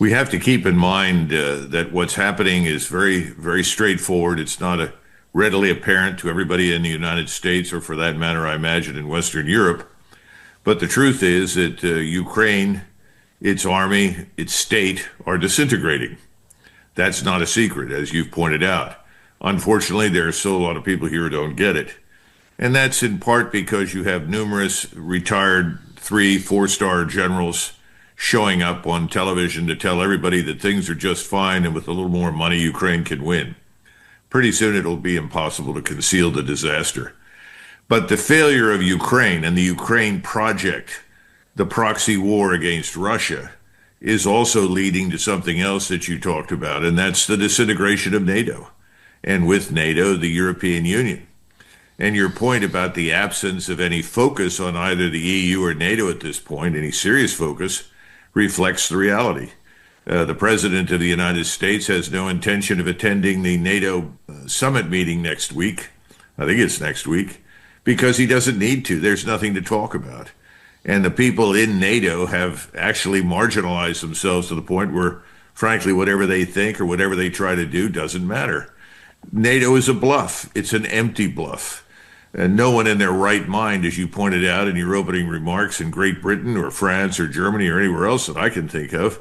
We have to keep in mind that what's happening is very, very straightforward. It's not readily apparent to everybody in the United States, or for that matter, I imagine, in Western Europe. But the truth is that Ukraine, its army, its state are disintegrating. That's not a secret, as you've pointed out. Unfortunately, there are still a lot of people here who don't get it. And that's in part because you have numerous retired 3, 4-star generals showing up on television to tell everybody that things are just fine and with a little more money, Ukraine can win. Pretty soon it'll be impossible to conceal the disaster. But the failure of Ukraine and the Ukraine project, the proxy war against Russia, is also leading to something else that you talked about, and that's the disintegration of NATO. And with NATO, the European Union. And your point about the absence of any focus on either the EU or NATO at this point, any serious focus, reflects the reality. The President of the United States has no intention of attending the NATO summit meeting next week. I think it's next week, because he doesn't need to. There's nothing to talk about. And the people in NATO have actually marginalized themselves to the point where, frankly, whatever they think or whatever they try to do doesn't matter. NATO is a bluff. It's an empty bluff. And no one in their right mind, as you pointed out in your opening remarks, in Great Britain or France or Germany or anywhere else that I can think of,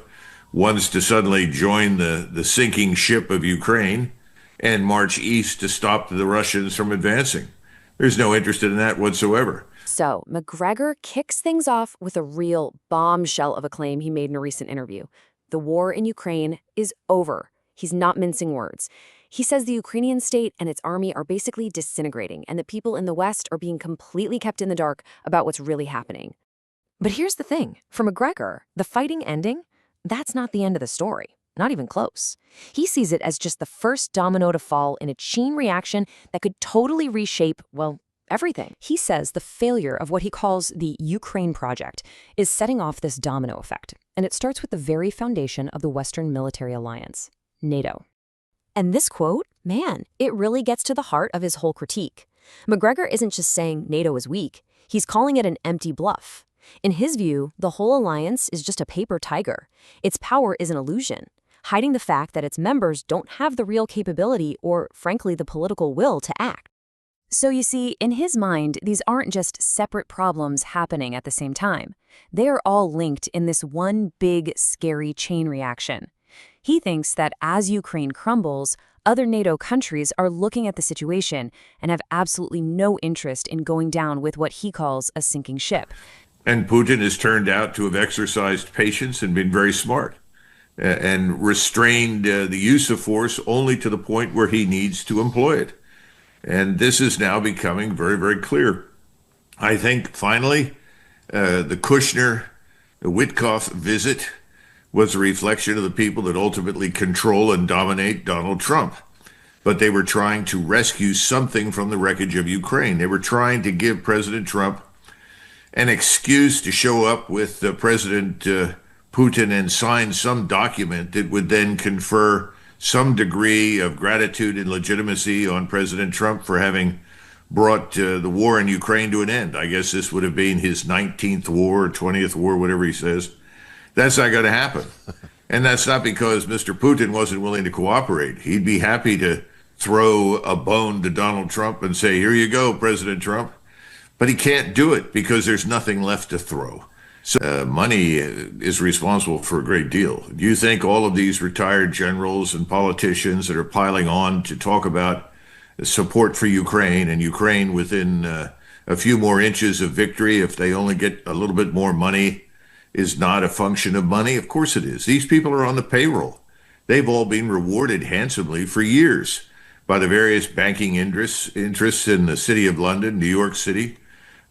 wants to suddenly join the sinking ship of Ukraine and march east to stop the Russians from advancing. There's no interest in that whatsoever. So Macgregor kicks things off with a real bombshell of a claim he made in a recent interview. The war in Ukraine is over. He's not mincing words. He says the Ukrainian state and its army are basically disintegrating, and the people in the West are being completely kept in the dark about what's really happening. But here's the thing. For Macgregor, the fighting ending, that's not the end of the story. Not even close. He sees it as just the first domino to fall in a chain reaction that could totally reshape, well, everything. He says the failure of what he calls the Ukraine project is setting off this domino effect, and it starts with the very foundation of the Western military alliance, NATO. And this quote, man, it really gets to the heart of his whole critique. Macgregor isn't just saying NATO is weak, he's calling it an empty bluff. In his view, the whole alliance is just a paper tiger. Its power is an illusion, hiding the fact that its members don't have the real capability or, frankly, the political will to act. So you see, in his mind, these aren't just separate problems happening at the same time. They are all linked in this one big, scary chain reaction. He thinks that as Ukraine crumbles, other NATO countries are looking at the situation and have absolutely no interest in going down with what he calls a sinking ship. And Putin has turned out to have exercised patience and been very smart and restrained the use of force only to the point where he needs to employ it. And this is now becoming very, very clear. I think, finally, the Kushner-Witkoff visit was a reflection of the people that ultimately control and dominate Donald Trump. But they were trying to rescue something from the wreckage of Ukraine. They were trying to give President Trump an excuse to show up with President Putin and sign some document that would then confer some degree of gratitude and legitimacy on President Trump for having brought the war in Ukraine to an end. I guess this would have been his 19th war or 20th war, whatever he says. That's not going to happen. And that's not because Mr. Putin wasn't willing to cooperate. He'd be happy to throw a bone to Donald Trump and say, here you go, President Trump. But he can't do it because there's nothing left to throw. So money is responsible for a great deal. Do you think all of these retired generals and politicians that are piling on to talk about support for Ukraine and Ukraine within a few more inches of victory, if they only get a little bit more money, is not a function of money? Of course it is. These people are on the payroll. They've all been rewarded handsomely for years by the various banking interests in the city of London, New York City,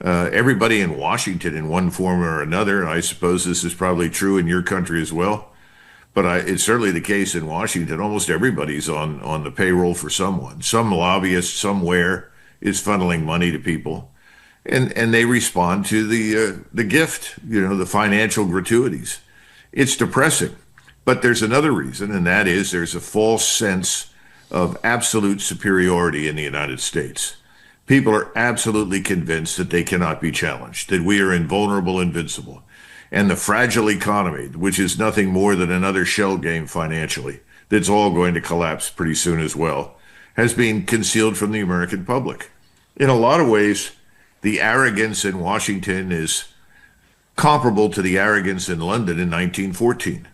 everybody in Washington in one form or another. I suppose this is probably true in your country as well. But it's certainly the case in Washington. Almost everybody's on the payroll for someone. Some lobbyist somewhere is funneling money to people. And they respond to the gift, the financial gratuities. It's depressing. But there's another reason, and that is there's a false sense of absolute superiority in the United States. People are absolutely convinced that they cannot be challenged, that we are invulnerable, invincible. and the fragile economy, which is nothing more than another shell game financially, that's all going to collapse pretty soon as well, has been concealed from the American public. In a lot of ways, the arrogance in Washington is comparable to the arrogance in London in 1914,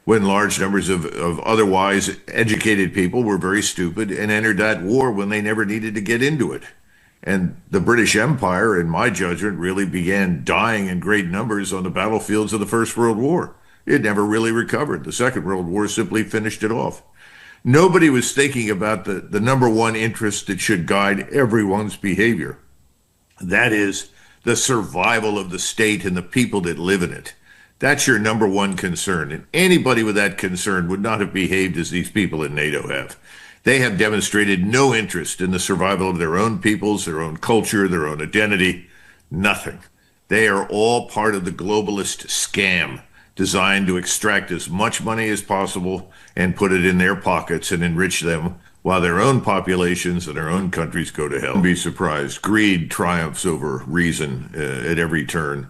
when large numbers of otherwise educated people were very stupid and entered that war when they never needed to get into it. And the British Empire, in my judgment, really began dying in great numbers on the battlefields of the First World War. It never really recovered. The Second World War simply finished it off. Nobody was thinking about the number one interest that should guide everyone's behavior. That is the survival of the state and the people that live in it. That's your number one concern. And anybody with that concern would not have behaved as these people in NATO have. They have demonstrated no interest in the survival of their own peoples, their own culture, their own identity. Nothing. They are all part of the globalist scam designed to extract as much money as possible and put it in their pockets and enrich them while their own populations and their own countries go to hell. Don't be surprised. Greed triumphs over reason at every turn.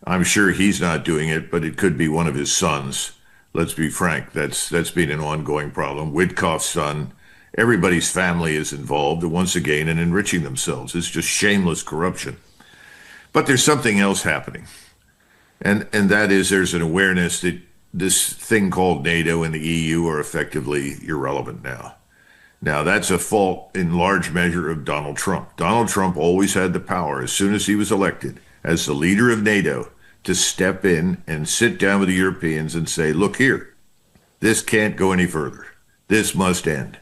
I'm sure he's not doing it, but it could be one of his sons. Let's be frank. That's been an ongoing problem. Witkoff's son. Everybody's family is involved, once again, in enriching themselves. It's just shameless corruption. But there's something else happening. And that is there's an awareness that this thing called NATO and the EU are effectively irrelevant now. Now, that's a fault in large measure of Donald Trump. Donald Trump always had the power, as soon as he was elected, as the leader of NATO, to step in and sit down with the Europeans and say, look here, this can't go any further. This must end.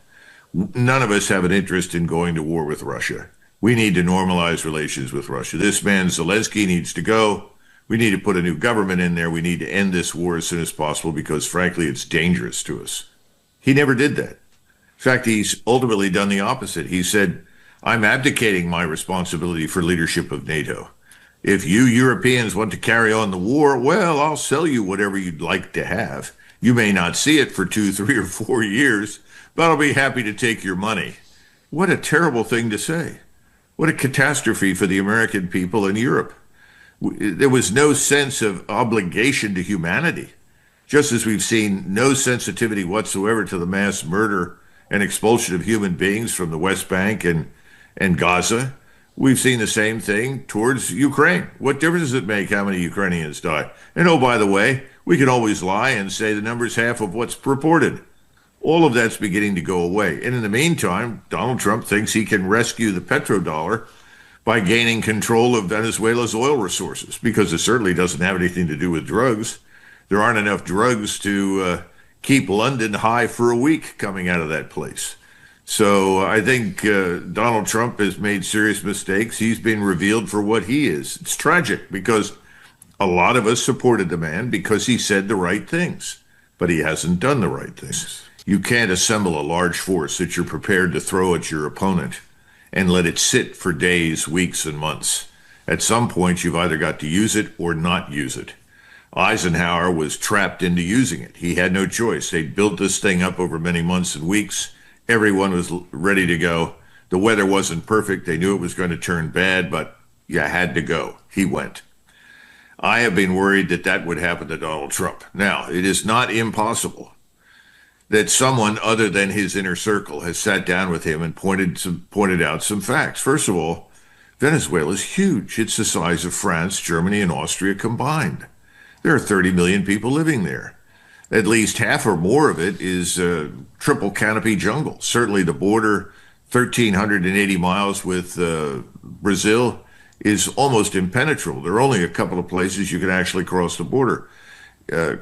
None of us have an interest in going to war with Russia. We need to normalize relations with Russia. This man, Zelensky, needs to go. We need to put a new government in there. We need to end this war as soon as possible because, frankly, it's dangerous to us. He never did that. In fact, he's ultimately done the opposite. He said, I'm abdicating my responsibility for leadership of NATO. If you Europeans want to carry on the war, well, I'll sell you whatever you'd like to have. You may not see it for 2, 3, or 4 years, but I'll be happy to take your money. What a terrible thing to say. What a catastrophe for the American people in Europe. There was no sense of obligation to humanity, just as we've seen no sensitivity whatsoever to the mass murder and expulsion of human beings from the West Bank and Gaza. We've seen the same thing towards Ukraine. What difference does it make how many Ukrainians die? And oh, by the way, we can always lie and say the number's half of what's reported. All of that's beginning to go away. And in the meantime, Donald Trump thinks he can rescue the petrodollar by gaining control of Venezuela's oil resources, because it certainly doesn't have anything to do with drugs. There aren't enough drugs to keep London high for a week coming out of that place. So I think Donald Trump has made serious mistakes. He's been revealed for what he is. It's tragic because a lot of us supported the man because he said the right things, but he hasn't done the right things. You can't assemble a large force that you're prepared to throw at your opponent and let it sit for days, weeks, and months. At some point, you've either got to use it or not use it. Eisenhower was trapped into using it. He had no choice. They'd built this thing up over many months and weeks. Everyone was ready to go. The weather wasn't perfect. They knew it was going to turn bad, but you had to go. He went. I have been worried that that would happen to Donald Trump. Now, it is not impossible that someone other than his inner circle has sat down with him and pointed out some facts. First of all, Venezuela is huge. It's the size of France, Germany, and Austria combined. There are 30 million people living there. At least half or more of it is triple canopy jungle. Certainly the border, 1,380 miles with Brazil, is almost impenetrable. There are only a couple of places you can actually cross the border.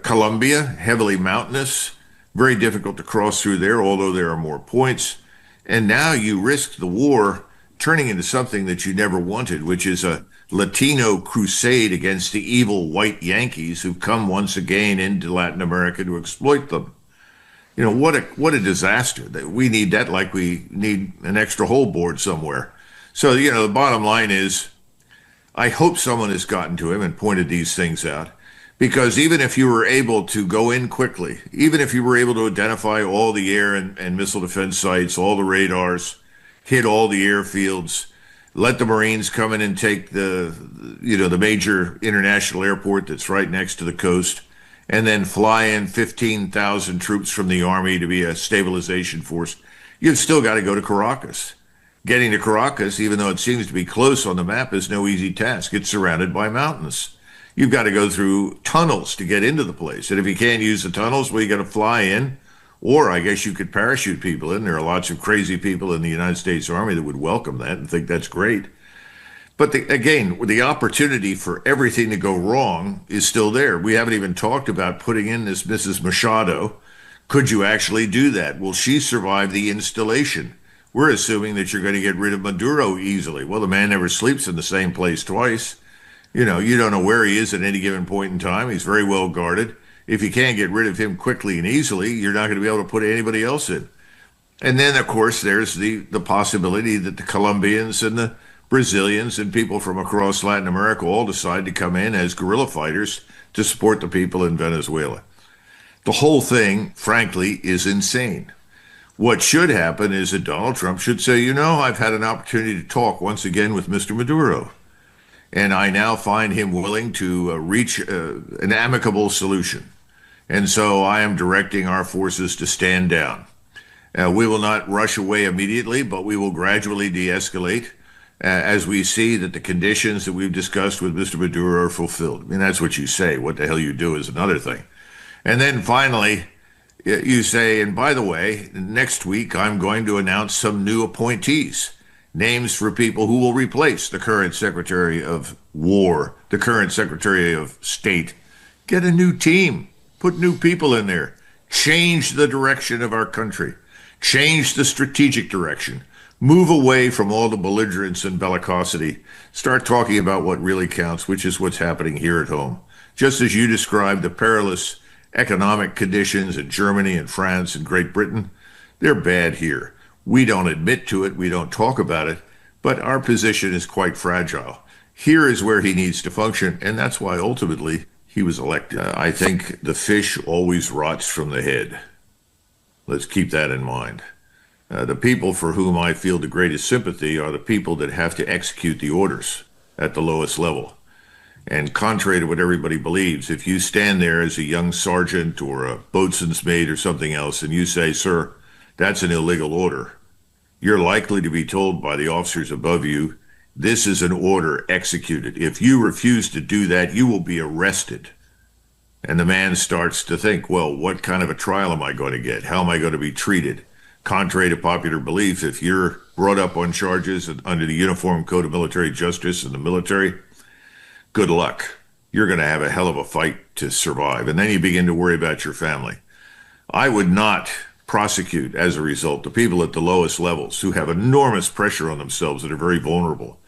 Colombia, heavily mountainous, very difficult to cross through there, although there are more points. And now you risk the war turning into something that you never wanted, which is a Latino crusade against the evil white Yankees who've come once again into Latin America to exploit them. You know, what a disaster. We need that like we need an extra hole bored somewhere. So, you know, the bottom line is, I hope someone has gotten to him and pointed these things out. Because even if you were able to go in quickly, even if you were able to identify all the air and missile defense sites, all the radars, hit all the airfields, let the Marines come in and take the major international airport that's right next to the coast, and then fly in 15,000 troops from the Army to be a stabilization force. You've still got to go to Caracas. Getting to Caracas, even though it seems to be close on the map, is no easy task. It's surrounded by mountains. You've got to go through tunnels to get into the place. And if you can't use the tunnels, well, you got to fly in, or I guess you could parachute people in. There are lots of crazy people in the United States Army that would welcome that and think that's great. But again, the opportunity for everything to go wrong is still there. We haven't even talked about putting in this Mrs. Machado. Could you actually do that? Will she survive the installation? We're assuming that you're going to get rid of Maduro easily. Well, the man never sleeps in the same place twice. You don't know where he is at any given point in time. He's very well guarded. If you can't get rid of him quickly and easily, you're not going to be able to put anybody else in. And then, of course, there's the possibility that the Colombians and the Brazilians and people from across Latin America all decide to come in as guerrilla fighters to support the people in Venezuela. The whole thing, frankly, is insane. What should happen is that Donald Trump should say, I've had an opportunity to talk once again with Mr. Maduro, and I now find him willing to reach an amicable solution. And so I am directing our forces to stand down. We will not rush away immediately, but we will gradually de-escalate as we see that the conditions that we've discussed with Mr. Maduro are fulfilled. I mean, that's what you say. What the hell you do is another thing. And then finally, you say, and by the way, next week I'm going to announce some new appointees, names for people who will replace the current Secretary of War, the current Secretary of State. Get a new team. Put new people in there. Change the direction of our country. Change the strategic direction. Move away from all the belligerence and bellicosity. Start talking about what really counts, which is what's happening here at home. Just as you described the perilous economic conditions in Germany and France and Great Britain, they're bad here. We don't admit to it. We don't talk about it. But our position is quite fragile. Here is where he needs to function, and that's why ultimately he was elected. I think the fish always rots from the head. Let's keep that in mind. The people for whom I feel the greatest sympathy are the people that have to execute the orders at the lowest level. And contrary to what everybody believes, if you stand there as a young sergeant or a boatswain's mate or something else and you say, sir, that's an illegal order, you're likely to be told by the officers above you, this is an order executed. If you refuse to do that, you will be arrested. And the man starts to think, well, what kind of a trial am I going to get? How am I going to be treated? Contrary to popular belief, if you're brought up on charges under the Uniform Code of Military Justice in the military, good luck. You're going to have a hell of a fight to survive. And then you begin to worry about your family. I would not prosecute, as a result, the people at the lowest levels who have enormous pressure on themselves that are very vulnerable.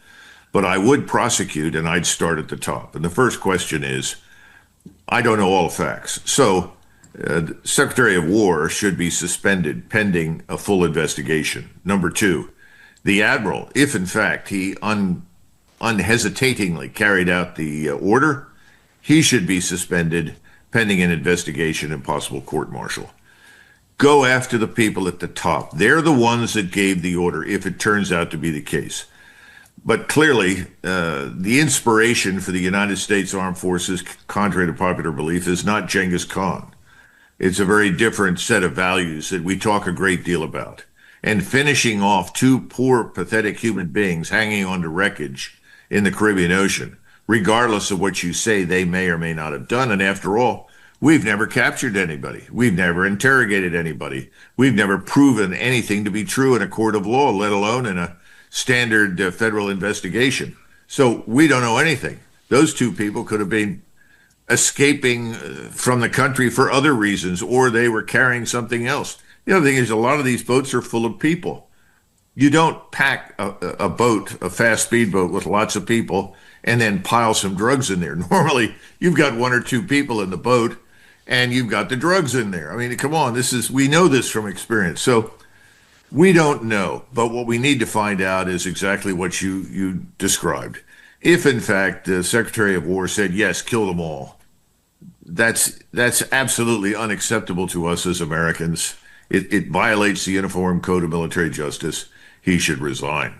But I would prosecute, and I'd start at the top. And the first question is, I don't know all the facts. So the Secretary of War should be suspended pending a full investigation. Number two, the Admiral, if in fact he unhesitatingly carried out the order, he should be suspended pending an investigation and possible court-martial. Go after the people at the top. They're the ones that gave the order, if it turns out to be the case. But clearly, the inspiration for the United States Armed Forces, contrary to popular belief, is not Genghis Khan. It's a very different set of values that we talk a great deal about. And finishing off two poor, pathetic human beings hanging on to wreckage in the Caribbean Ocean, regardless of what you say they may or may not have done. And after all, we've never captured anybody. We've never interrogated anybody. We've never proven anything to be true in a court of law, let alone in a standard federal investigation. So we don't know anything. Those two people could have been escaping from the country for other reasons, or they were carrying something else. The other thing is a lot of these boats are full of people. You don't pack a boat, a fast speedboat with lots of people, and then pile some drugs in there. Normally, you've got one or two people in the boat, and you've got the drugs in there. I mean, come on, we know this from experience. So we don't know, but what we need to find out is exactly what you described. If, in fact, the Secretary of War said, yes, kill them all, that's absolutely unacceptable to us as Americans. It violates the Uniform Code of Military Justice. He should resign.